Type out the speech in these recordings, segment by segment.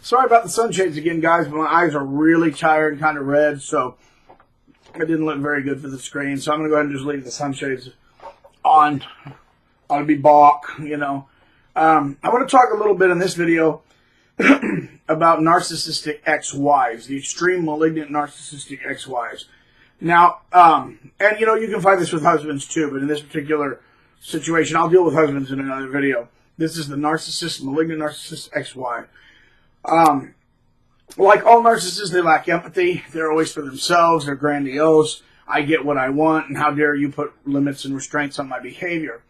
Sorry about the sunshades again, guys, but my eyes are really tired and kind of red, so it didn't look very good for the screen. So I'm going to go ahead and just leave the sunshades on. I'll be balk, you know. I want to talk a little bit in this video about narcissistic ex-wives, the extreme malignant narcissistic ex-wives. Now, and you know, you can find this with husbands too, but in this particular situation, I'll deal with husbands in another video. This is the malignant narcissist ex-wife. Like all narcissists, they lack empathy. They're always for themselves. They're grandiose. I get what I want, and how dare you put limits and restraints on my behavior.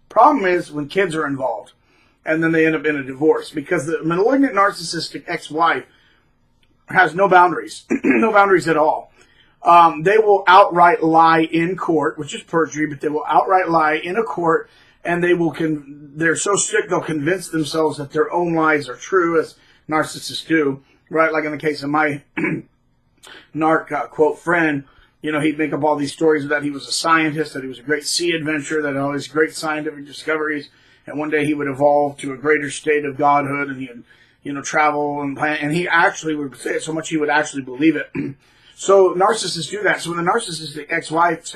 Problem is when kids are involved, and then they end up in a divorce, because the malignant narcissistic ex-wife has no boundaries, no boundaries at all. They will outright lie in court, which is perjury, but they will outright lie in a court, and they're so strict they'll convince themselves that their own lies are true, as narcissists do, right? Like in the case of my quote friend, you know, he'd make up all these stories that he was a scientist, that he was a great sea adventurer, that all these great scientific discoveries, and one day he would evolve to a greater state of godhood, and he'd, you know, travel and plan, and he actually would say it so much he would actually believe it. So narcissists do that. So when the narcissistic ex-wife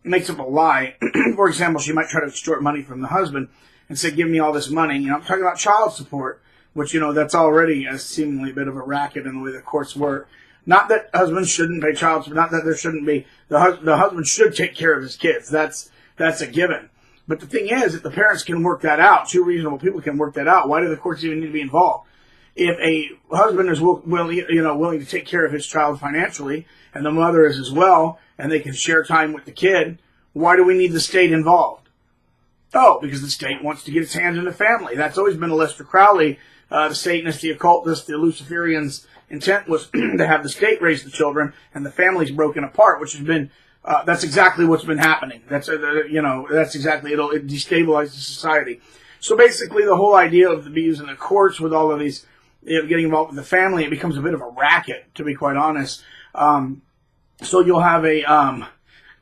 makes up a lie, for example, she might try to extort money from the husband and say, give me all this money. You know, I'm talking about child support, which, you know, that's already seemingly a bit of a racket in the way the courts work. Not that husbands shouldn't pay child support, not that there shouldn't be. The husband should take care of his kids. That's a given. But the thing is, if the parents can work that out, two reasonable people can work that out, why do the courts even need to be involved? If a husband is willing to take care of his child financially, and the mother is as well, and they can share time with the kid, why do we need the state involved? Oh, because the state wants to get its hands in the family. That's always been Aleister Crowley, the Satanist, the occultist, the Luciferian's intent was to have the state raise the children and the families broken apart, which has been, that's exactly what's been happening. That's exactly, it destabilizes society. So basically the whole idea of the using the courts with all of these, you know, getting involved with the family, it becomes a bit of a racket, to be quite honest. So you'll have a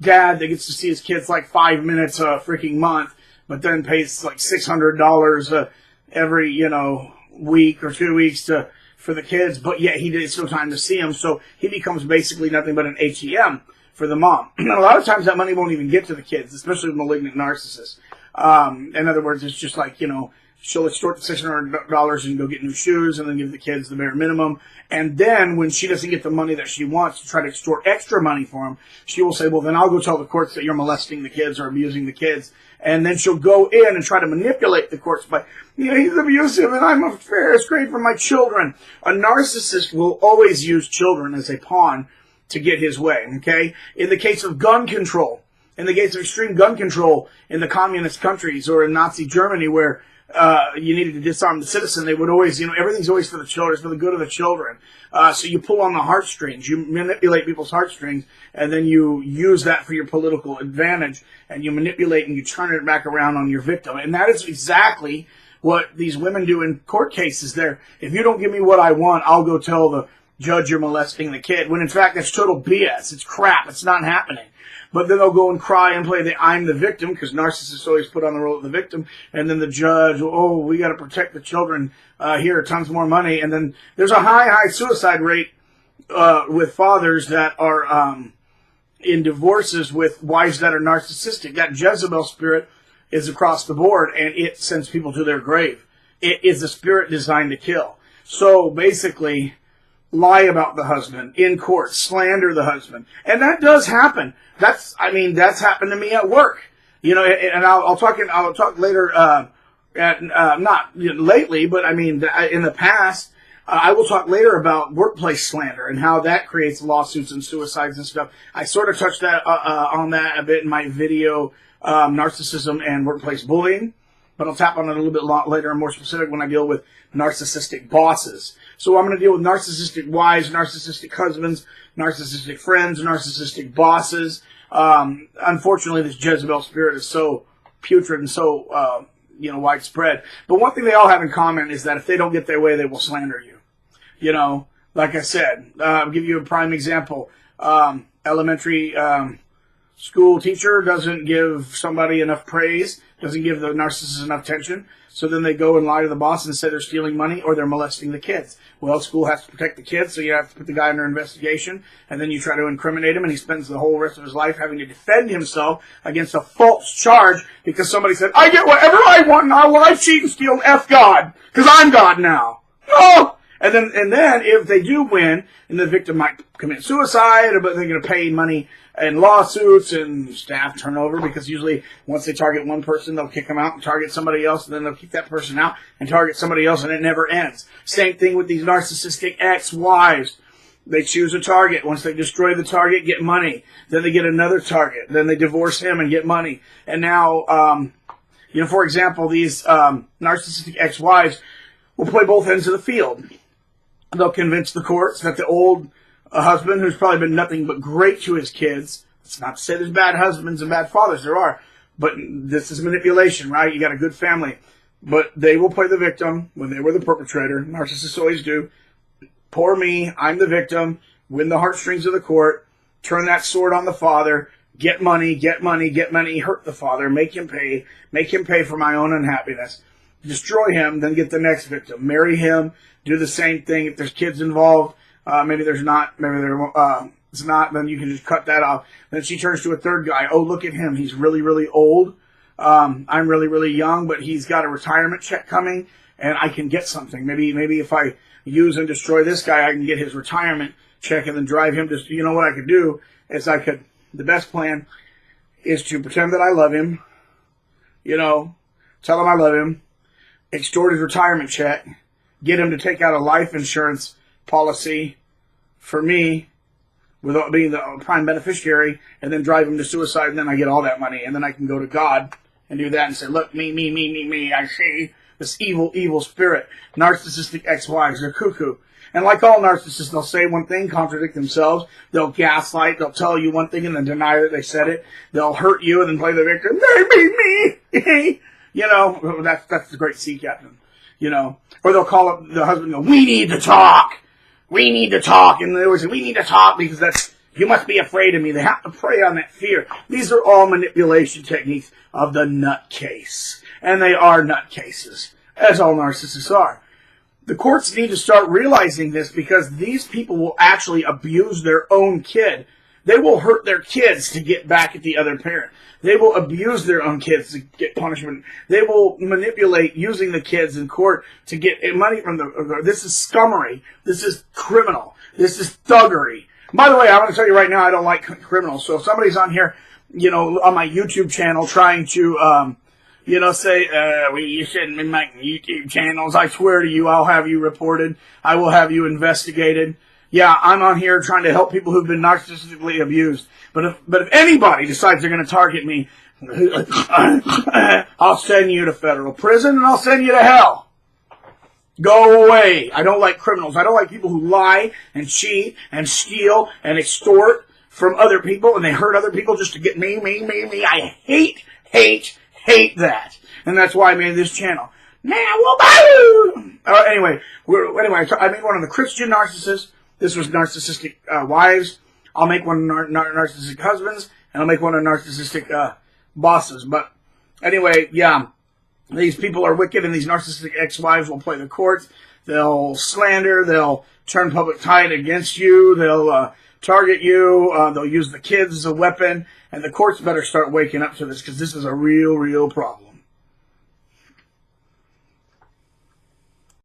dad that gets to see his kids like 5 minutes a freaking month, but then pays like $600 every, you know, week or 2 weeks for the kids, but yet he didn't still time to see them, so he becomes basically nothing but an ATM for the mom. And a lot of times that money won't even get to the kids, especially with malignant narcissists. In other words, it's just like, you know, she'll extort the $600 and go get new shoes and then give the kids the bare minimum. And then when she doesn't get the money that she wants to try to extort extra money for them, she will say, well, then I'll go tell the courts that you're molesting the kids or abusing the kids. And then she'll go in and try to manipulate the courts by, you know, he's abusive and I'm afraid for my children. A narcissist will always use children as a pawn to get his way, okay? In the case of gun control, in the case of extreme gun control in the communist countries or in Nazi Germany where you needed to disarm the citizen, they would always, you know, everything's always for the children, it's for the good of the children. So you pull on the heartstrings, you manipulate people's heartstrings, and then you use that for your political advantage, and you manipulate and you turn it back around on your victim. And that is exactly what these women do in court cases. There, if you don't give me what I want, I'll go tell the judge you're molesting the kid, when in fact that's total BS. It's crap. It's not happening. But then they'll go and cry and play the I'm the victim, because narcissists always put on the role of the victim. And then the judge, oh, we got to protect the children. Here, tons more money. And then there's a high suicide rate with fathers that are in divorces with wives that are narcissistic. That Jezebel spirit is across the board, and it sends people to their grave. It is a spirit designed to kill. So basically, lie about the husband in court, slander the husband. And that does happen. That's happened to me at work. You know, and I'll talk later, not lately, but I mean, in the past, I will talk later about workplace slander and how that creates lawsuits and suicides and stuff. I sort of touched on that a bit in my video, narcissism and workplace bullying, but I'll tap on it a little bit later and more specific when I deal with narcissistic bosses. So I'm going to deal with narcissistic wives, narcissistic husbands, narcissistic friends, narcissistic bosses. Unfortunately, this Jezebel spirit is so putrid and so, widespread. But one thing they all have in common is that if they don't get their way, they will slander you. You know, like I said, I'll give you a prime example. Elementary school teacher doesn't give somebody enough praise, doesn't give the narcissist enough attention. So then they go and lie to the boss and say they're stealing money or they're molesting the kids. Well, school has to protect the kids, so you have to put the guy under investigation, and then you try to incriminate him, and he spends the whole rest of his life having to defend himself against a false charge because somebody said, I get whatever I want and I'll lie, cheat, and steal, F God, because I'm God now. No! And then if they do win, and the victim might commit suicide, but they're going to pay money and lawsuits and staff turnover, because usually once they target one person, they'll kick them out and target somebody else, and then they'll keep that person out and target somebody else, and it never ends. Same thing with these narcissistic ex-wives. They choose a target. Once they destroy the target, get money. Then they get another target. Then they divorce him and get money. And now, for example, these narcissistic ex-wives will play both ends of the field. They'll convince the courts that the old husband, who's probably been nothing but great to his kids, it's not to say there's bad husbands and bad fathers, there are, but this is manipulation, right? You got a good family. But they will play the victim when they were the perpetrator. Narcissists always do. Poor me, I'm the victim, win the heartstrings of the court, turn that sword on the father, get money, hurt the father, make him pay for my own unhappiness, destroy him, then get the next victim, marry him, do the same thing. If there's kids involved, maybe there's not, maybe it's not, then you can just cut that off. Then she turns to a third guy. Oh, look at him. He's really, really old. I'm really, really young, but he's got a retirement check coming, and I can get something. Maybe if I use and destroy this guy, I can get his retirement check and then drive him to, you know what I could do is the best plan is to pretend that I love him, tell him I love him, extort his retirement check, get him to take out a life insurance policy for me without being the prime beneficiary, and then drive him to suicide, and then I get all that money, and then I can go to God and do that and say, look, me, I see this evil, evil spirit. Narcissistic ex-wives are cuckoo. And like all narcissists, they'll say one thing, contradict themselves. They'll gaslight. They'll tell you one thing and then deny that they said it. They'll hurt you and then play the victim. Me. That's the great sea captain. Or they'll call up the husband and go, we need to talk. And they always say, we need to talk because you must be afraid of me. They have to prey on that fear. These are all manipulation techniques of the nutcase. And they are nutcases, as all narcissists are. The courts need to start realizing this because these people will actually abuse their own kid. They will hurt their kids to get back at the other parent. They will abuse their own kids to get punishment. They will manipulate using the kids in court to get money from the... This is scummery. This is criminal. This is thuggery. By the way, I'm going to tell you right now, I don't like criminals. So if somebody's on here, on my YouTube channel trying to... say, you shouldn't be making YouTube channels. I swear to you, I'll have you reported. I will have you investigated. Yeah, I'm on here trying to help people who've been narcissistically abused. But if anybody decides they're going to target me, I'll send you to federal prison and I'll send you to hell. Go away. I don't like criminals. I don't like people who lie and cheat and steal and extort from other people and they hurt other people just to get me. I hate that. And that's why I made this channel. Anyway, I made one on the Christian narcissists. This was narcissistic wives. I'll make one on narcissistic husbands, and I'll make one on narcissistic bosses. But anyway, yeah, these people are wicked, and these narcissistic ex-wives will play the courts. They'll slander. They'll turn public tide against you. They'll target you. They'll use the kids as a weapon. And the courts better start waking up to this because this is a real, real problem.